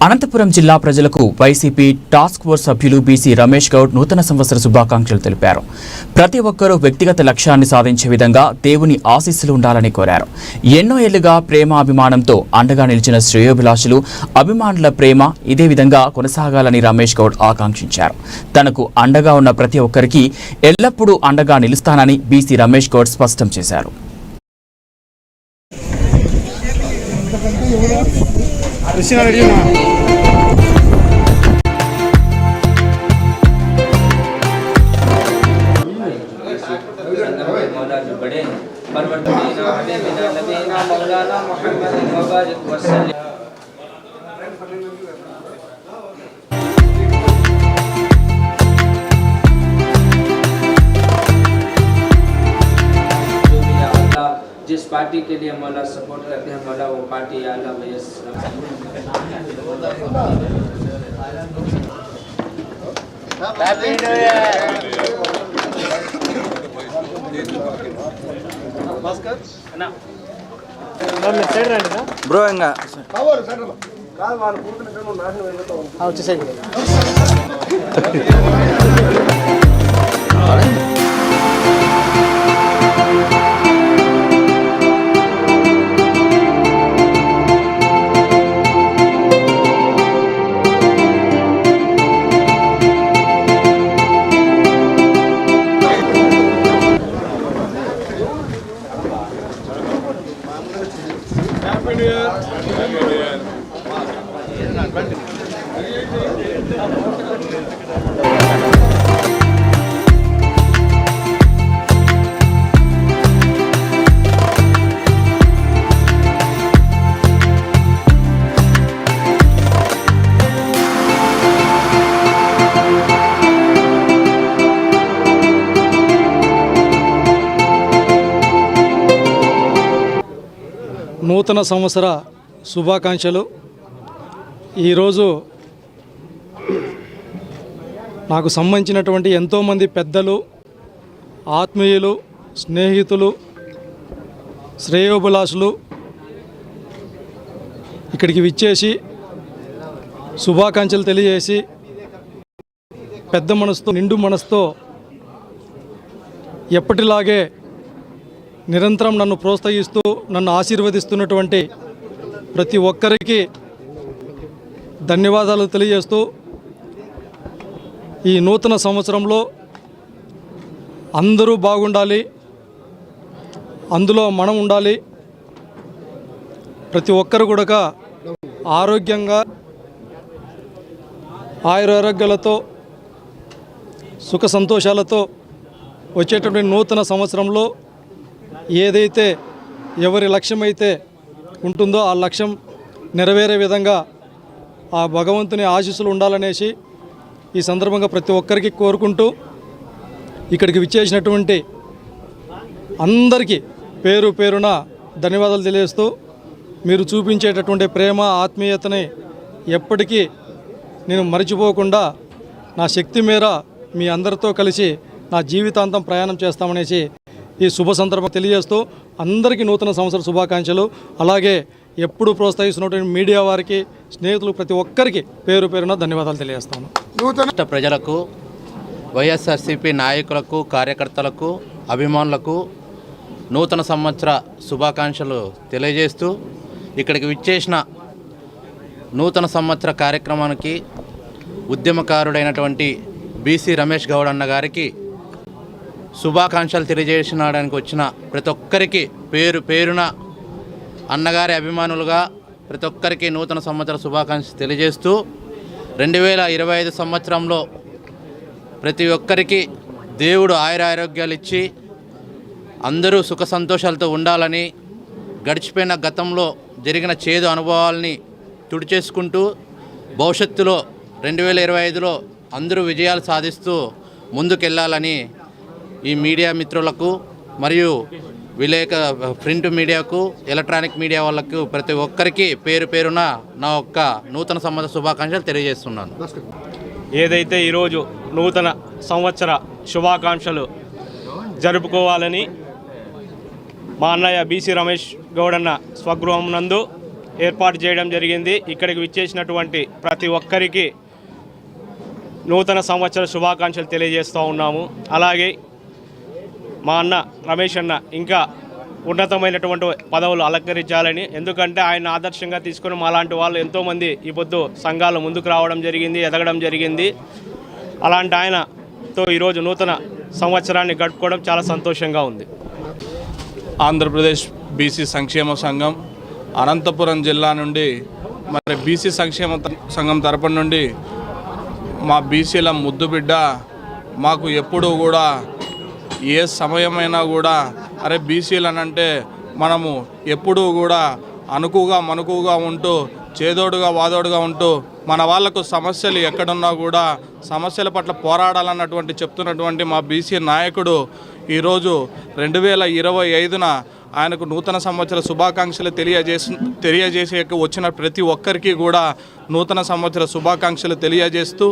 అనంతపురం జిల్లా ప్రజలకు YCP task force సభ్యులు బీసీ రమేష్ గౌడ్ నూతన సంవత్సర శుభాకాంక్షలు తెలిపారు. ప్రతి ఒక్కరూ వ్యక్తిగత లక్ష్యాన్ని సాధించే విధంగా దేవుని ఆశీస్సులు ఉండాలని కోరారు. ఎన్నో ఏళ్లుగా ప్రేమాభిమానంతో అండగా నిలిచిన శ్రేయోభిలాషులు అభిమానుల ప్రేమ ఇదే విధంగా కొనసాగాలని రమేష్ గౌడ్ ఆకాంక్షించారు. తనకు అండగా ఉన్న ప్రతి ఒక్కరికి ఎల్లప్పుడూ అండగా నిలుస్తానని బీసీ రమేష్ గౌడ్ స్పష్టం చేశారు. जिस पार्टी के लिए मौला सपोर्ट करते हैं मौला वो पार्टी आला वयस हैप्पी न्यू ईयर ना मैं सైడ్ రండి నా బ్రో ఇంకా పవర్ సైడ్ రా కాల్ వాన పూర్తిగా నాశనం అయిపోతావు వచ్చే సైడ్ నూతన సంవత్సర శుభాకాంక్షలు. ఈరోజు నాకు సంబంధించినటువంటి ఎంతోమంది పెద్దలు, ఆత్మీయులు, స్నేహితులు, శ్రేయోభిలాషులు ఇక్కడికి విచ్చేసి శుభాకాంక్షలు తెలియజేసి పెద్ద మనసుతో, నిండు మనసుతో ఎప్పటిలాగే నిరంతరం నన్ను ప్రోత్సహిస్తూ నన్ను ఆశీర్వదిస్తున్నటువంటి ప్రతి ఒక్కరికి ధన్యవాదాలు తెలియజేస్తూ ఈ నూతన సంవత్సరంలో అందరూ బాగుండాలి, అందులో మనం ఉండాలి, ప్రతి ఒక్కరు కూడా ఆరోగ్యంగా ఆయురారోగ్యాలతో సుఖ సంతోషాలతో వచ్చేటటువంటి నూతన సంవత్సరంలో ఏదైతే ఎవరి లక్ష్యం అయితే ఉంటుందో ఆ లక్ష్యం నెరవేరే విధంగా ఆ భగవంతుని ఆశీస్సులు ఉండాలనేసి ఈ సందర్భంగా ప్రతి ఒక్కరికి కోరుకుంటూ ఇక్కడికి విచ్చేసినటువంటి అందరికీ పేరు పేరున ధన్యవాదాలు తెలియజేస్తూ మీరు చూపించేటటువంటి ప్రేమ, ఆత్మీయతని ఎప్పటికీ నేను మర్చిపోకుండా నా శక్తి మేర మీ అందరితో కలిసి నా జీవితాంతం ప్రయాణం చేస్తామనేసి ఈ శుభ సందర్భం తెలియజేస్తూ అందరికీ నూతన సంవత్సర శుభాకాంక్షలు. అలాగే ఎప్పుడు ప్రోత్సహిస్తున్నటువంటి మీడియా వారికి, స్నేహితులు ప్రతి ఒక్కరికి పేరు పేరున ధన్యవాదాలు తెలియజేస్తాను. నూతన ప్రజలకు, వైఎస్ఆర్సీపీ నాయకులకు, కార్యకర్తలకు, అభిమానులకు నూతన సంవత్సర శుభాకాంక్షలు తెలియజేస్తూ ఇక్కడికి విచ్చేసిన నూతన సంవత్సర కార్యక్రమానికి ఉద్యమకారుడైనటువంటి బీసీ రమేష్ గౌడ్ అన్న గారికి శుభాకాంక్షలు తెలియజేసినాడానికి వచ్చిన ప్రతి ఒక్కరికి పేరు పేరున అన్నగారి అభిమానులుగా ప్రతి ఒక్కరికి నూతన సంవత్సర శుభాకాంక్షలు తెలియజేస్తూ 2025 సంవత్సరంలో ప్రతి ఒక్కరికి దేవుడు ఆయురారోగ్యాలు ఇచ్చి అందరూ సుఖ సంతోషాలతో ఉండాలని, గడిచిపోయిన గతంలో జరిగిన చేదు అనుభవాలని తుడిచేసుకుంటూ భవిష్యత్తులో 2025లో అందరూ విజయాలు సాధిస్తూ ముందుకెళ్లాలని ఈ మీడియా మిత్రులకు మరియు ప్రింట్ మీడియాకు, ఎలక్ట్రానిక్ మీడియా వాళ్ళకు ప్రతి ఒక్కరికి పేరు పేరున నా యొక్క నూతన సంవత్సర శుభాకాంక్షలు తెలియజేస్తున్నాను. ఏదైతే ఈరోజు నూతన సంవత్సర శుభాకాంక్షలు జరుపుకోవాలని మా అన్నయ్య బీసీ రమేష్ గౌడ్ అన్న స్వగృహం నందు ఏర్పాటు చేయడం జరిగింది. ఇక్కడికి విచ్చేసినటువంటి ప్రతి ఒక్కరికి నూతన సంవత్సర శుభాకాంక్షలు తెలియజేస్తూ ఉన్నాము. అలాగే మా అన్న రమేష్ అన్న ఇంకా ఉన్నతమైనటువంటి పదవులు అలంకరించాలని, ఎందుకంటే ఆయన ఆదర్శంగా తీసుకుని మాలాంటి వాళ్ళు ఎంతోమంది ఈ పొద్దు సంఘాలు ముందుకు రావడం జరిగింది, ఎదగడం జరిగింది. అలాంటి ఆయనతో ఈరోజు నూతన సంవత్సరాన్ని గడుపుకోవడం చాలా సంతోషంగా ఉంది. ఆంధ్రప్రదేశ్ బీసీ సంక్షేమ సంఘం అనంతపురం జిల్లా నుండి మరి బీసీ సంక్షేమ సంఘం తరపున నుండి మా బీసీల ముద్దు బిడ్డ మాకు ఎప్పుడూ కూడా ఏ సమయమైనా కూడా అరే బీసీలనంటే మనము ఎప్పుడూ కూడా మనుకుగా ఉంటూ చేదోడుగా వాదోడుగా ఉంటూ మన వాళ్లకు సమస్యలు ఎక్కడున్నా కూడా సమస్యల పట్ల పోరాడాలన్నటువంటి చెప్తున్నటువంటి మా బీసీ నాయకుడు ఈరోజు 2025న ఆయనకు నూతన సంవత్సర శుభాకాంక్షలు తెలియజేసే వచ్చిన ప్రతి ఒక్కరికి కూడా నూతన సంవత్సర శుభాకాంక్షలు తెలియజేస్తూ